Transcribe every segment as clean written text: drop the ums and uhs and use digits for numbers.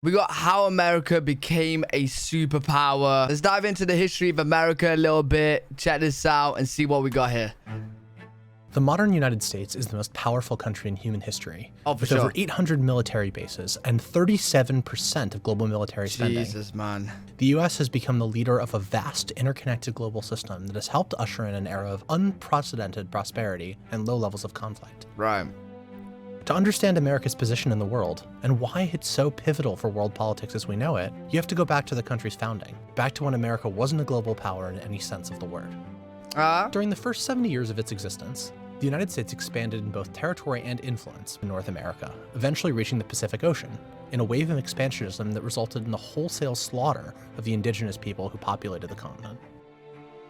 We got how America became a superpower. Let's dive into the history of America a little bit. Check this out and see what we got here. The modern United States is the most powerful country in human history, with sure. over 800 military bases and 37% of global military spending. Jesus, man. The US has become the leader of a vast, interconnected global system that has helped usher in an era of unprecedented prosperity and low levels of conflict. Right. To understand America's position in the world, and why it's so pivotal for world politics as we know it, you have to go back to the country's founding, back to when America wasn't a global power in any sense of the word. During the first 70 years of its existence, the United States expanded in both territory and influence in North America, eventually reaching the Pacific Ocean, in a wave of expansionism that resulted in the wholesale slaughter of the indigenous people who populated the continent.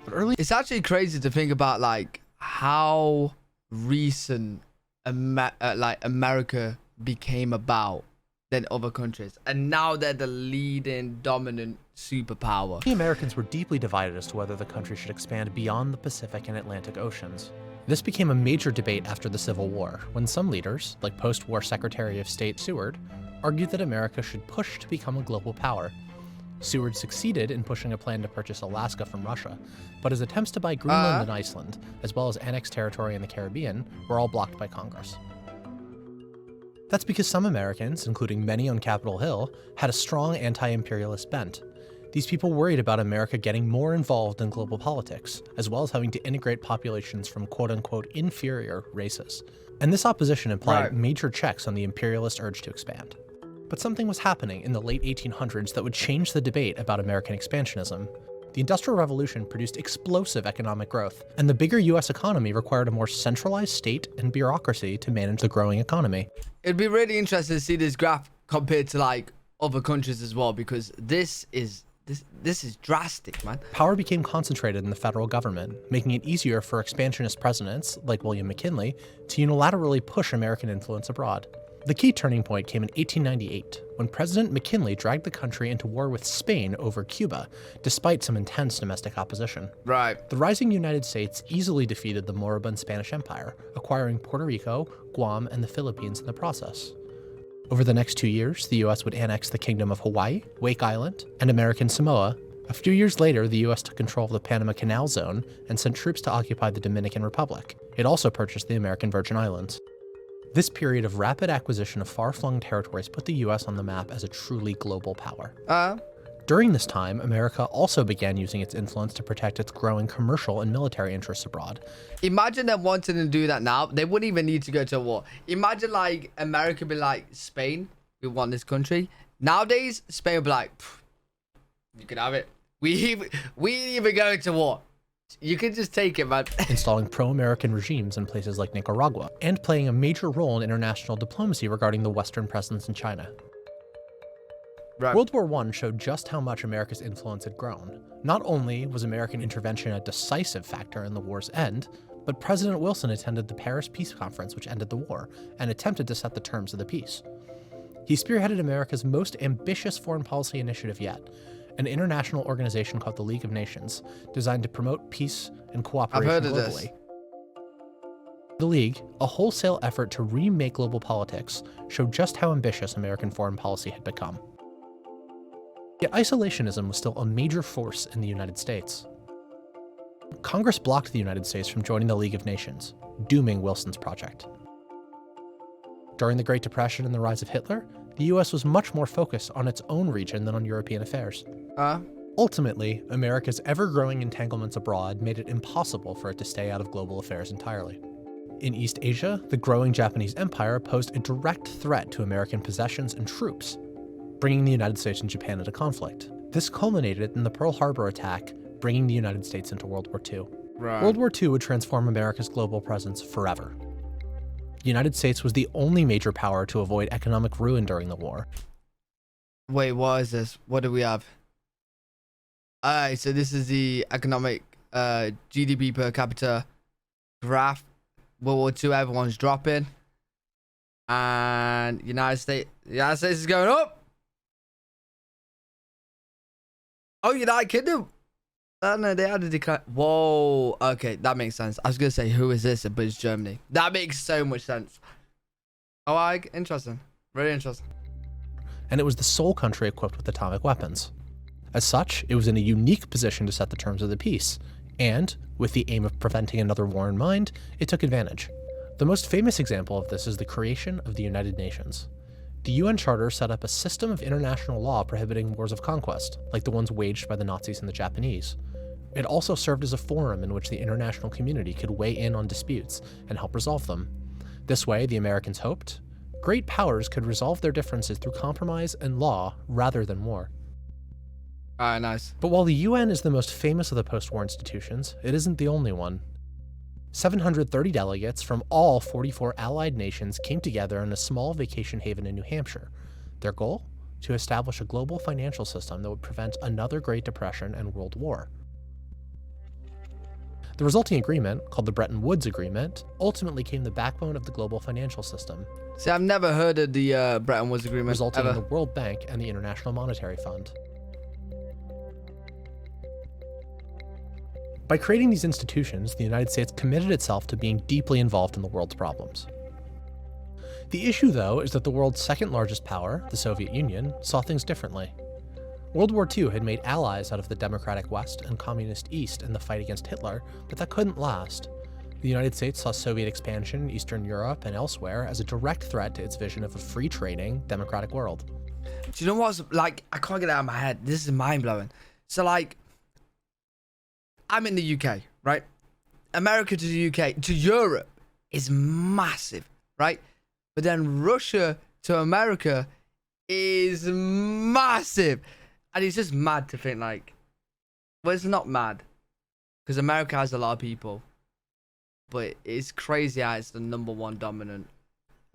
But it's actually crazy to think about like how recent America became about than other countries, and now they're the leading dominant superpower. The Americans were deeply divided as to whether the country should expand beyond the Pacific and Atlantic Oceans. This became a major debate after the Civil War, when some leaders, like post-war Secretary of State Seward, argued that America should push to become a global power. Seward succeeded in pushing a plan to purchase Alaska from Russia, but his attempts to buy Greenland and Iceland, as well as annexed territory in the Caribbean, were all blocked by Congress. That's because some Americans, including many on Capitol Hill, had a strong anti-imperialist bent. These people worried about America getting more involved in global politics, as very to integrate populations from quote-unquote inferior races. And this opposition implied major checks on the imperialist urge to expand. But something was happening in the late 1800s that would change the debate about American expansionism. The Industrial Revolution produced explosive economic growth, and the bigger US economy required a more centralized state and bureaucracy to manage the growing economy. It'd be really interesting to see this graph compared to like other countries as well, because this is drastic, man. Power became concentrated in the federal government, making it easier for expansionist presidents, like William McKinley, to unilaterally push American influence abroad. The key turning point came in 1898, when President McKinley dragged the country into war with Spain over Cuba, despite some intense domestic opposition. Right. The rising United States easily defeated the moribund Spanish Empire, acquiring Puerto Rico, Guam, and the Philippines in the process. Over the next 2 years, the US would annex the Kingdom of Hawaii, Wake Island, and American Samoa. A few years later, the US took control of the Panama Canal Zone and sent troops to occupy the Dominican Republic. It also purchased the American Virgin Islands. This period of rapid acquisition of far-flung territories put the US on the map as a truly global power. During this time, America also began using its influence to protect its growing commercial and military interests abroad. Imagine them wanting to do that now. They wouldn't even need to go to war. Imagine like America be like, Spain, we want this country. Nowadays, Spain would be like, you can have it. We ain't even going to war. You can just take it, man. Installing pro-American regimes in places like Nicaragua, and playing a major role in international diplomacy regarding the Western presence in China. Right. World War I showed just how much America's influence had grown. Not only was American intervention a decisive factor in the war's end, but President Wilson attended the Paris Peace Conference, which ended the war, and attempted to set the terms of the peace. He spearheaded America's most ambitious foreign policy initiative yet, an international organization called the League of Nations, designed to promote peace and cooperation globally. The League, a wholesale effort to remake global politics, showed just how ambitious American foreign policy had become. Yet isolationism was still a major force in the United States. Congress blocked the United States from joining the League of Nations, dooming Wilson's project. During the Great Depression and the rise of Hitler, the US was much more focused on its own region than on European affairs. Ultimately, America's ever-growing entanglements abroad made it impossible for it to stay out of global affairs entirely. In East Asia, the growing Japanese Empire posed a direct threat to American possessions and troops, bringing the United States and Japan into conflict. This culminated in the Pearl Harbor attack, bringing the United States into World War II. World War II would transform America's global presence forever. The United States was the only major power to avoid economic ruin during the war. Wait, what is this? What do we have? Alright, so this is the economic GDP per capita graph. World War II, everyone's dropping. And United States is going up. Oh, United Kingdom. Oh, no, they had a decline. Whoa. Okay, that makes sense. I was going to say, who is this? But it's Germany. That makes so much sense. Oh, interesting. Very interesting. and it was the sole country equipped with atomic weapons. As such, it was in a unique position to set the terms of the peace, and, with the aim of preventing another war in mind, it took advantage. The most famous example of this is the creation of the United Nations. The UN Charter set up a system of international law prohibiting wars of conquest, like the ones waged by the Nazis and the Japanese. It also served as a forum in which the international community could weigh in on disputes and help resolve them. This way, the Americans hoped, great powers could resolve their differences through compromise and law rather than war. Alright, nice. But while the UN is the most famous of the post-war institutions, it isn't the only one. 730 delegates from all 44 allied nations came together in a small vacation haven in New Hampshire. Their goal? To establish a global financial system that would prevent another Great Depression and World War. The resulting agreement, called the Bretton Woods Agreement, ultimately became the backbone of the global financial system. See, I've never heard of the Bretton Woods Agreement, resulting ever. in the World Bank and the International Monetary Fund. By creating these institutions, the United States committed itself to being deeply involved in the world's problems. The issue, though, is that the world's second largest power, the Soviet Union, saw things differently. World War II had made allies out of the democratic West and communist East in the fight against Hitler, but that couldn't last. The United States saw Soviet expansion in Eastern Europe and elsewhere as a direct threat to its vision of a free trading, democratic world. Do you know what's, like, I can't get it out of my head. This is mind-blowing. So, like, I'm in the UK, right? America to the UK, to Europe is massive, right? But then Russia to America is massive. And it's just mad to think, like, well, it's not mad because America has a lot of people, but it's crazy how it's the #1 dominant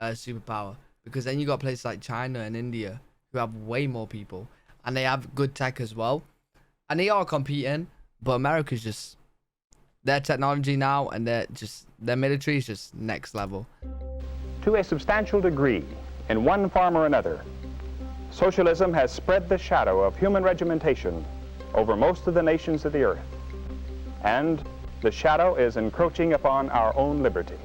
superpower, because then you got places like China and India who have way more people and they have good tech as well, and they are competing, but America's just, their technology now and their military is just next level. To a substantial degree, in one form or another, socialism has spread the shadow of human regimentation over most of the nations of the earth, and the shadow is encroaching upon our own liberty.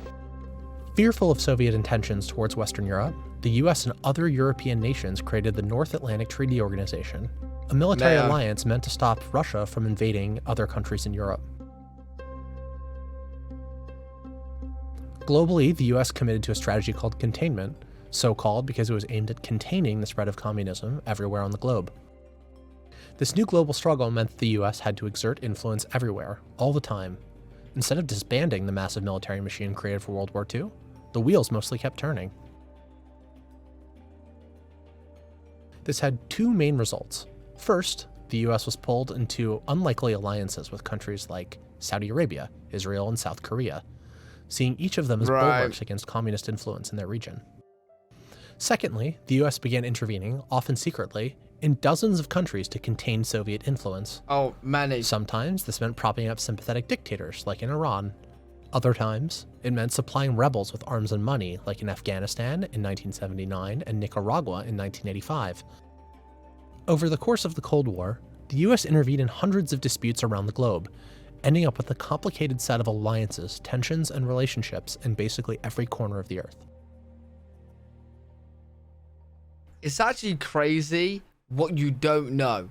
Fearful of Soviet intentions towards Western Europe, the US and other European nations created the North Atlantic Treaty Organization, a military alliance meant to stop Russia from invading other countries in Europe. Globally, the US committed to a strategy called containment, so called because it was aimed at containing the spread of communism everywhere on the globe. This new global struggle meant that the US had to exert influence everywhere, all the time. Instead of disbanding the massive military machine created for World War II, the wheels mostly kept turning. This had two main results. First, the US was pulled into unlikely alliances with countries like Saudi Arabia, Israel, and South Korea, seeing each of them as bulwarks against communist influence in their region. Secondly, the US began intervening, often secretly, in dozens of countries to contain Soviet influence. Oh, many. Sometimes this meant propping up sympathetic dictators, like in Iran. Other times, it meant supplying rebels with arms and money, like in Afghanistan in 1979 and Nicaragua in 1985. Over the course of the Cold War, the US intervened in hundreds of disputes around the globe, ending up with a complicated set of alliances, tensions, and relationships in basically every corner of the earth. It's actually crazy what you don't know.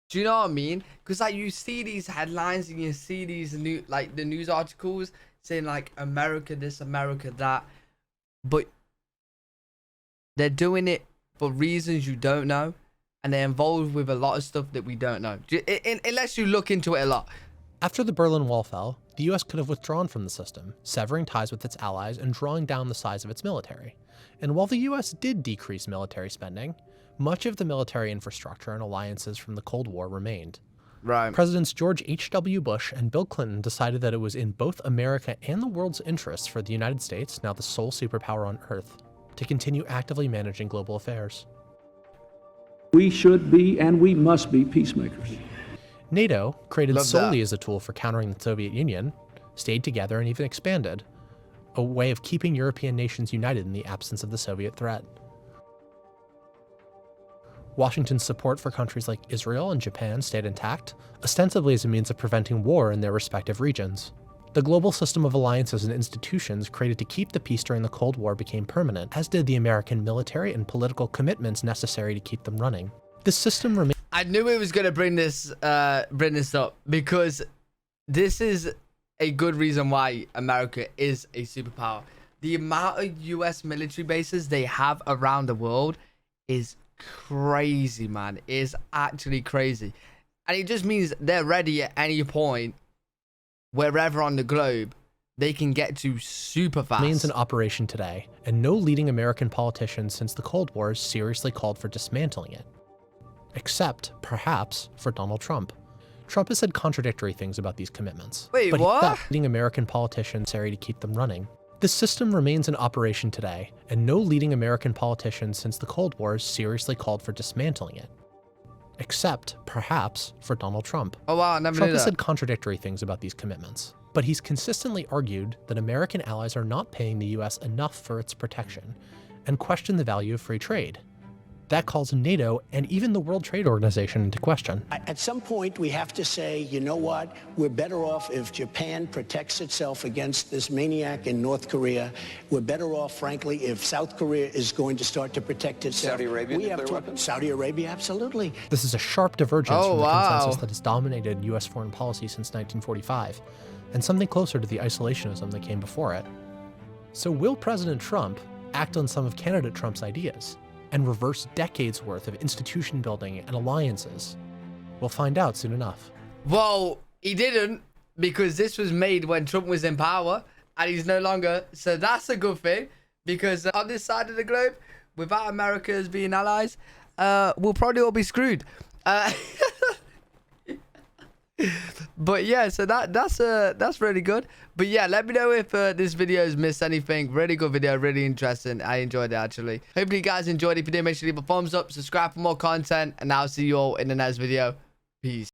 Do you know what I mean? Because, like, you see these headlines and you see these new, like, the news articles saying, like, America this, America that, but they're doing it for reasons you don't know, and they're involved with a lot of stuff that we don't know, unless you look into it a lot. After the Berlin Wall fell, the US could have withdrawn from the system, severing ties with its allies and drawing down the size of its military. And while the US did decrease military spending, much of the military infrastructure and alliances from the Cold War remained. Right. Presidents George H.W. Bush and Bill Clinton decided that it was in both America and the world's interests for the United States, now the sole superpower on Earth, to continue actively managing global affairs. We should be and we must be peacemakers. NATO, created solely as a tool for countering the Soviet Union, stayed together and even expanded, a way of keeping European nations united in the absence of the Soviet threat. Washington's support for countries like Israel and Japan stayed intact, ostensibly as a means of preventing war in their respective regions. The global system of alliances and institutions created to keep the peace during the Cold War became permanent, as did the American military and political commitments necessary to keep them running. This system remains. I knew it was gonna bring this up because this is a good reason why America is a superpower. The amount of US military bases they have around the world is crazy, man. It is actually crazy. And it just means they're ready at any point, wherever on the globe, they can get to super fast. Remains in operation today, and no leading American politician since the Cold War seriously called for dismantling it. Except, perhaps, for Donald Trump. Trump has said contradictory things about these commitments. Wait, but what? Leading American politicians necessary to keep them running. This system remains in operation today, and no leading American politician since the Cold War seriously called for dismantling it. Except, perhaps, for Donald Trump. Oh wow, I never Trump knew has that. said contradictory things about these commitments, but he's consistently argued that American allies are not paying the US enough for its protection, and questioned the value of free trade. That calls NATO and even the World Trade Organization into question. At some point, we have to say, you know what? We're better off if Japan protects itself against this maniac in North Korea. We're better off, frankly, if South Korea is going to start to protect itself. Saudi Arabia, nuclear weapons? Saudi Arabia, absolutely. This is a sharp divergence from the wow. consensus that has dominated US foreign policy since 1945, and something closer to the isolationism that came before it. So will President Trump act on some of candidate Trump's ideas and reverse decades worth of institution building and alliances? We'll find out soon enough. Well, he didn't, because this was made when Trump was in power and he's no longer. So that's a good thing, because on this side of the globe, without America as being allies, we'll probably all be screwed. But yeah, so that's really good. But yeah, let me know if this video has missed anything. Really good video, really interesting. I enjoyed it actually. Hopefully you guys enjoyed it. If you did, make sure to leave a thumbs up, subscribe for more content, and I'll see you all in the next video. Peace.